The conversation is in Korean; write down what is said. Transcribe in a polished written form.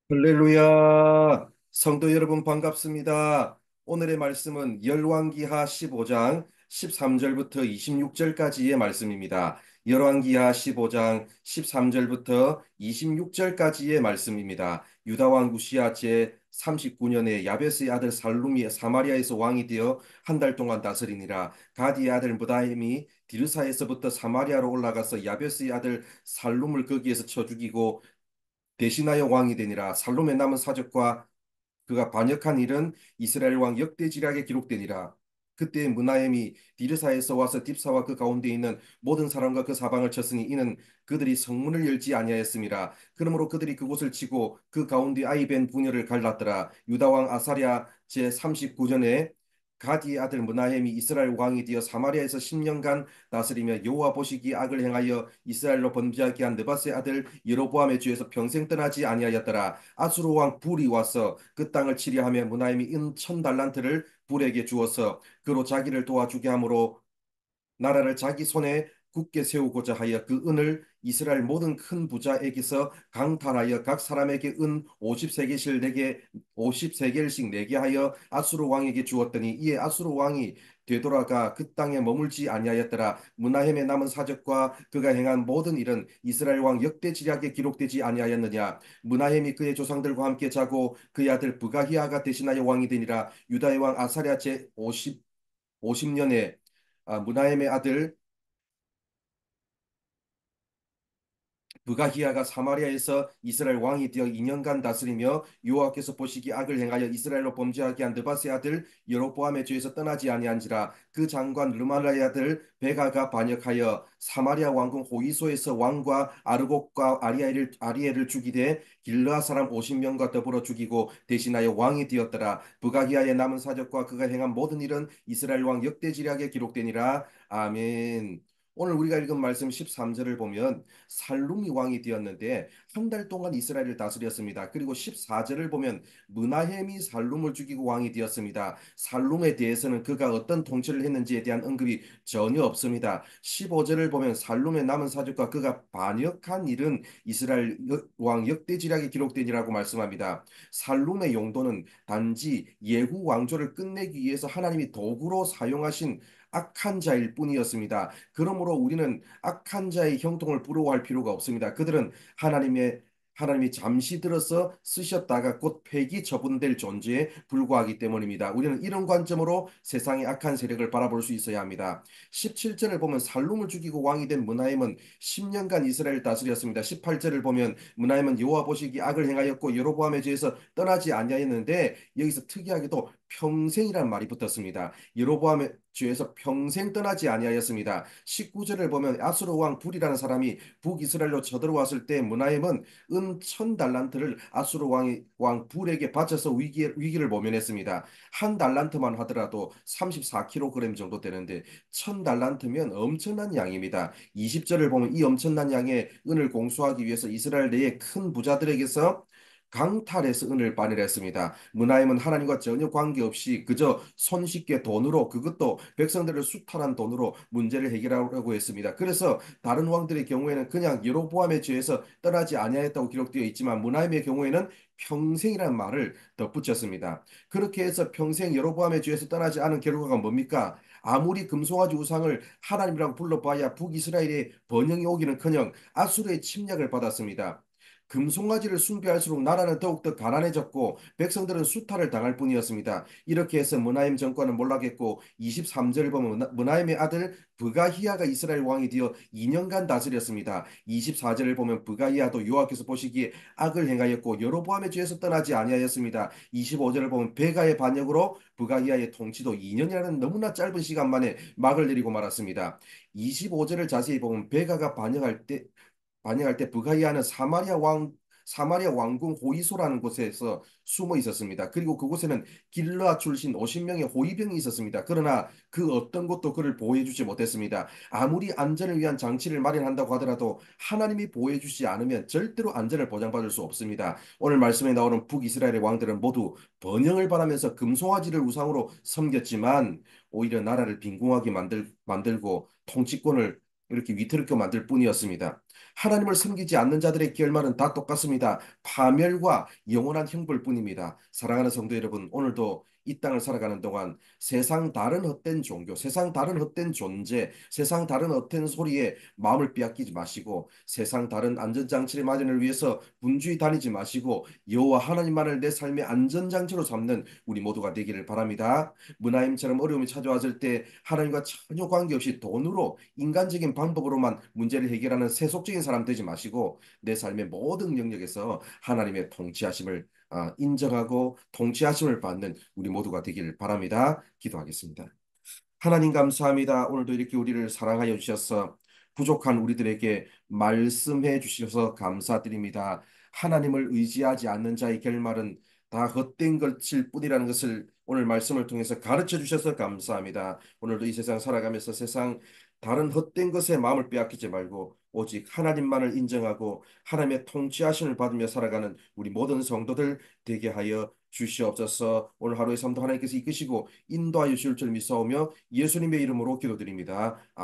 할렐루야. 성도 여러분 반갑습니다. 오늘의 말씀은 열왕기하 15장 13절부터 26절까지의 말씀입니다. 열왕기하 15장 13절부터 26절까지의 말씀입니다. 유다왕 우시야 제 39년에 야베스의 아들 살룸이 사마리아에서 왕이 되어 한 달 동안 다스리니라. 가디의 아들 무다임이 디르사에서부터 사마리아로 올라가서 야베스의 아들 살룸을 거기에서 쳐 죽이고 대신하여 왕이 되니라. 살롬의 남은 사적과 그가 반역한 일은 이스라엘 왕 역대지략에 기록되니라. 그때 문하엠이 디르사에서 와서 딥사와 그 가운데 있는 모든 사람과 그 사방을 쳤으니 이는 그들이 성문을 열지 아니하였음이라. 그러므로 그들이 그곳을 치고 그 가운데 아이벤 부녀를 갈랐더라. 유다 왕 아사랴 제 39년에 가디의 아들 문하엠이 이스라엘 왕이 되어 사마리아에서 10년간 다스리며 여호와 보시기에 악을 행하여 이스라엘로 번제하게 한 느바스의 아들 여로보암의 죄에서 평생 떠나지 아니하였더라. 아수르 왕 불이 와서 그 땅을 치려하며 문하임이 은 1000달란트를 불에게 주어서 그로 자기를 도와주게 하므로 나라를 자기 손에 굳게 세우고자 하여 그 은을 이스라엘 모든 큰 부자에게서 강탈하여 각 사람에게 은 50세겔씩 내게 50세겔씩 내게 하여 아수르 왕에게 주었더니 이에 아수르 왕이 되돌아가 그 땅에 머물지 아니하였더라. 문하햄의 남은 사적과 그가 행한 모든 일은 이스라엘 왕 역대 지략에 기록되지 아니하였느냐. 문하햄이 그의 조상들과 함께 자고 그의 아들 부가히아가 대신하여 왕이 되니라. 유다의 왕 아사랴 제 50년에 문하임의 아들 부가히야가 사마리아에서 이스라엘 왕이 되어 2년간 다스리며 여호와께서 보시기 악을 행하여 이스라엘로 범죄하게 한 느바스의 아들 여로보암의 죄에서 떠나지 아니한지라. 그 장관 르말라의 아들 베가가 반역하여 사마리아 왕궁 호이소에서 왕과 아르곡과 아리엘을 죽이되 길르아 사람 50명과 더불어 죽이고 대신하여 왕이 되었더라. 부가히야의 남은 사적과 그가 행한 모든 일은 이스라엘 왕 역대지략에 기록되니라. 아멘. 오늘 우리가 읽은 말씀 13절을 보면 살룸이 왕이 되었는데 한 달 동안 이스라엘을 다스렸습니다. 그리고 14절을 보면 문하햄이 살룸을 죽이고 왕이 되었습니다. 살룸에 대해서는 그가 어떤 통치를 했는지에 대한 언급이 전혀 없습니다. 15절을 보면 살룸의 남은 사적과 그가 반역한 일은 이스라엘 왕 역대지략에 기록되니라고 말씀합니다. 살룸의 용도는 단지 예후 왕조를 끝내기 위해서 하나님이 도구로 사용하신 악한 자일 뿐이었습니다. 그러므로 우리는 악한 자의 형통을 부러워할 필요가 없습니다. 그들은 하나님이 잠시 들어서 쓰셨다가 곧 폐기 처분될 존재에 불과하기 때문입니다. 우리는 이런 관점으로 세상의 악한 세력을 바라볼 수 있어야 합니다. 17절을 보면 살룸을 죽이고 왕이 된 문하임은 10년간 이스라엘을 다스렸습니다. 18절을 보면 문하임은 여호와 보시기 악을 행하였고 여로보암에 대해서 떠나지 아니하였는데 여기서 특이하게도 평생이란 말이 붙었습니다. 여로보암의 죄에서 평생 떠나지 아니하였습니다. 19절을 보면 아수르 왕 불이라는 사람이 북이스라엘로 쳐들어왔을 때 문하임은 은 1000달란트를 아수르 왕 불에게 바쳐서 위기를 모면했습니다. 한 달란트만 하더라도 34kg 정도 되는데 1000달란트면 엄청난 양입니다. 20절을 보면 이 엄청난 양의 은을 공수하기 위해서 이스라엘 내의 큰 부자들에게서 강탈해서 은을 반일했습니다. 문하임은 하나님과 전혀 관계없이 그저 손쉽게 돈으로 그것도 백성들을 수탈한 돈으로 문제를 해결하려고 했습니다. 그래서 다른 왕들의 경우에는 그냥 여로보암의 죄에서 떠나지 아니하였다고 기록되어 있지만 문하임의 경우에는 평생이라는 말을 덧붙였습니다. 그렇게 해서 평생 여로보암의 죄에서 떠나지 않은 결과가 뭡니까? 아무리 금송아지 우상을 하나님이라고 불러봐야 북이스라엘의 번영이 오기는커녕 아수르의 침략을 받았습니다. 금송아지를 숭배할수록 나라는 더욱더 가난해졌고 백성들은 수탈을 당할 뿐이었습니다. 이렇게 해서 문하임 정권은 몰락했고 23절을 보면 문하임의 아들 브가히야가 이스라엘 왕이 되어 2년간 다스렸습니다. 24절을 보면 브가히야도 여호와께서 보시기에 악을 행하였고 여로보암의 죄에서 떠나지 아니하였습니다. 25절을 보면 베가의 반역으로 브가히야의 통치도 2년이라는 너무나 짧은 시간 만에 막을 내리고 말았습니다. 25절을 자세히 보면 베가가 반역할 때 브가이아는 사마리아 왕궁 호이소라는 곳에서 숨어 있었습니다. 그리고 그곳에는 길르앗 출신 50명의 호위병이 있었습니다. 그러나 그 어떤 것도 그를 보호해주지 못했습니다. 아무리 안전을 위한 장치를 마련한다고 하더라도 하나님이 보호해주지 않으면 절대로 안전을 보장받을 수 없습니다. 오늘 말씀에 나오는 북이스라엘의 왕들은 모두 번영을 바라면서 금송아지를 우상으로 섬겼지만 오히려 나라를 빈궁하게 만들고 통치권을 이렇게 위태롭게 만들 뿐이었습니다. 하나님을 섬기지 않는 자들의 결말은 다 똑같습니다. 파멸과 영원한 형벌뿐입니다. 사랑하는 성도 여러분, 오늘도 이 땅을 살아가는 동안 세상 다른 헛된 종교, 세상 다른 헛된 존재, 세상 다른 헛된 소리에 마음을 빼앗기지 마시고 세상 다른 안전장치의 마련을 위해서 분주히 다니지 마시고 여호와 하나님만을 내 삶의 안전장치로 삼는 우리 모두가 되기를 바랍니다. 문하임처럼 어려움이 찾아왔을 때 하나님과 전혀 관계없이 돈으로 인간적인 방법으로만 문제를 해결하는 세속적인 사람 되지 마시고 내 삶의 모든 영역에서 하나님의 통치하심을 인정하고 통치하심을 받는 우리 모두가 되기를 바랍니다. 기도하겠습니다. 하나님 감사합니다. 오늘도 이렇게 우리를 사랑하여 주셔서 부족한 우리들에게 말씀해 주셔서 감사드립니다. 하나님을 의지하지 않는 자의 결말은 다 헛된 것일 뿐이라는 것을 오늘 말씀을 통해서 가르쳐 주셔서 감사합니다. 오늘도 이 세상 살아가면서 세상 다른 헛된 것에 마음을 빼앗기지 말고 오직 하나님만을 인정하고 하나님의 통치하심을 받으며 살아가는 우리 모든 성도들 되게 하여 주시옵소서. 오늘 하루의 삶도 하나님께서 이끄시고 인도하여 주실 줄 믿사오며 예수님의 이름으로 기도드립니다.